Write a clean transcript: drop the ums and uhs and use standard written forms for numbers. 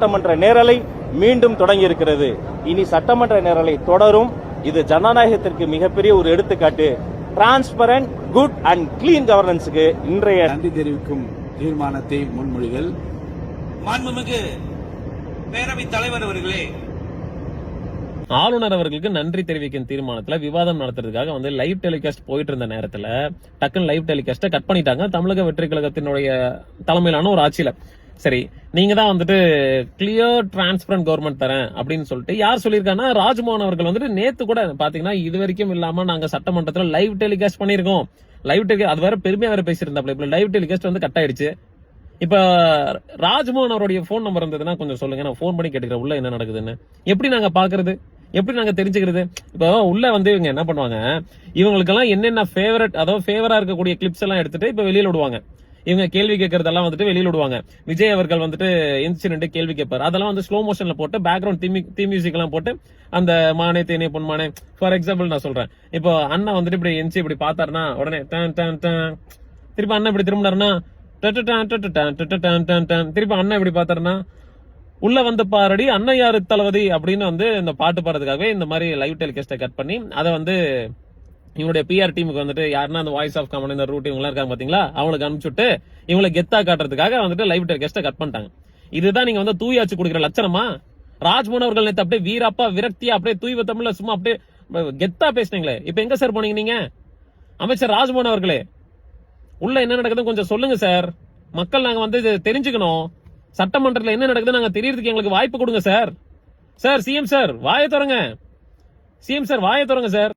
சட்டமன்ற நேரலை மீண்டும் தொடங்கி இருக்கிறது. இனி சட்டமன்ற நேரலை தொடரும். இது ஜனநாயகத்திற்கு மிகப்பெரிய ஒரு எடுத்துக்காட்டு. டிரான்ஸ்பரண்ட், குட் அண்ட் கிளீன் கவர்னன்ஸுக்கு இன்றைய நன்றி தெரிவிக்கும் தீர்மானத்தை முன்மொழிதல். மாண்புமிகு பேரவைத் தலைவர் அவர்களே, ஆளுநர் அவர்களுக்கு நன்றி தெரிவிக்கும் தீர்மானத்துல விவாதம் நடத்துறதுக்காக வந்து லைவ் டெலிகாஸ்ட் போயிட்டு இருந்த நேரத்துல டக்குன்னு லைவ் டெலிகாஸ்ட கட் பண்ணிட்டாங்க தமிழக வெற்றி கழகத்தினுடைய தலைமையிலான ஒரு ஆட்சியில. சரி, நீங்க தான் வந்துட்டு கிளியர் டிரான்ஸ்பரண்ட் கவர்மெண்ட் தரேன் அப்படின்னு சொல்லிட்டு யார் சொல்லியிருக்காங்கன்னா ராஜ்மோகன் அவர்கள் வந்துட்டு நேத்து கூட பாத்தீங்கன்னா இது வரைக்கும் இல்லாம நாங்க சட்டமன்றத்துல லைவ் டெலிகாஸ்ட் பண்ணிருக்கோம். லைவ் டெலிகாஸ்ட் அது வேற பெருமையா வேற பேசியிருந்தாப்ல. இப்ப லைவ் டெலிகாஸ்ட் வந்து கட் ஆயிடுச்சு. இப்ப ராஜ்மோகன் அவருடைய போன் நம்பர் இருந்ததுன்னா கொஞ்சம் சொல்லுங்க, நான் போன் பண்ணி கேட்டுக்கிறேன் உள்ள என்ன நடக்குதுன்னு. எப்படி நாங்க பாக்குறது, எப்படி நாங்க தெரிஞ்சுக்கிறது? இப்போ உள்ள வந்து இவங்க என்ன பண்ணுவாங்க, இவங்களுக்கெல்லாம் என்னென்ன ஃபேவரட், அதாவது ஃபேவரா இருக்கக்கூடிய கிளிப்ஸ் எல்லாம் எடுத்துட்டு இப்ப வெளியில விடுவாங்க. இவங்க கேள்வி கேட்கறதெல்லாம் வந்துட்டு வெளியில விடுவாங்க. விஜய் அவர்கள் வந்துட்டு இன்சிடென்ட் கேள்வி கேட்பாரு, அதெல்லாம் வந்து ஸ்லோ மோஷன்ல போட்டு பேக்ரவுண்ட் தீ மியூசிக் எல்லாம் போட்டு அந்த மானே தேனே பொன்மானே ஃபார் எக்ஸாம்பிள் நான் சொல்றேன். இப்போ அண்ணா வந்துட்டு இப்படி என்சி இப்படி பாத்தாருன்னா உடனே திருப்பி அண்ணன் இப்படி திரும்பினாருன்னா திருப்பி அண்ணன் இப்படி பாத்தாருன்னா உள்ள வந்து பாரடி அன்னையாரு தளபதி அப்படின்னு வந்து இந்த பாட்டு பாடுறதுக்காகவே இந்த மாதிரி லைவ் டெலிகாஸ்ட கட் பண்ணி அதை வந்து இவங்களுடைய பிஆர் டீமுக்கு வந்துட்டு யாருன்னா அந்த வாய்ஸ் ஆஃப் காமன் இந்த ரூட் இவங்க இருக்காங்க பாத்தீங்களா, அவங்களுக்கு அனுப்பிச்சுட்டு இவங்களை கெத்தா காட்டுறதுக்காக வந்துட்டு லைவ் டெலிகாஸ்ட கட் பண்ணிட்டாங்க. இதுதான் நீங்க வந்து தூயாச்சு கொடுக்குற லட்சணமா? ராஜ்மோகன் அவர்கள் நேத்து அப்படியே வீரப்பா விரக்தியா அப்படியே தூய்வ தமிழ்ல சும்மா அப்படியே கெத்தா பேசினீங்களே, இப்ப எங்க சார் போனீங்க நீங்க? அமைச்சர் ராஜ்மோகன் அவர்களே, உள்ள என்ன நடக்குதுன்னு கொஞ்சம் சொல்லுங்க சார். மக்கள் நாங்க வந்து தெரிஞ்சுக்கணும். சட்டமன்றத்தில் என்ன நடக்குது நாங்க தெரியறதுக்கு எங்களுக்கு வாய்ப்பு கொடுங்க சார். சார் சிஎம் சார் வாயை திறங்க, சிஎம் சார் வாயை திறங்க சார்.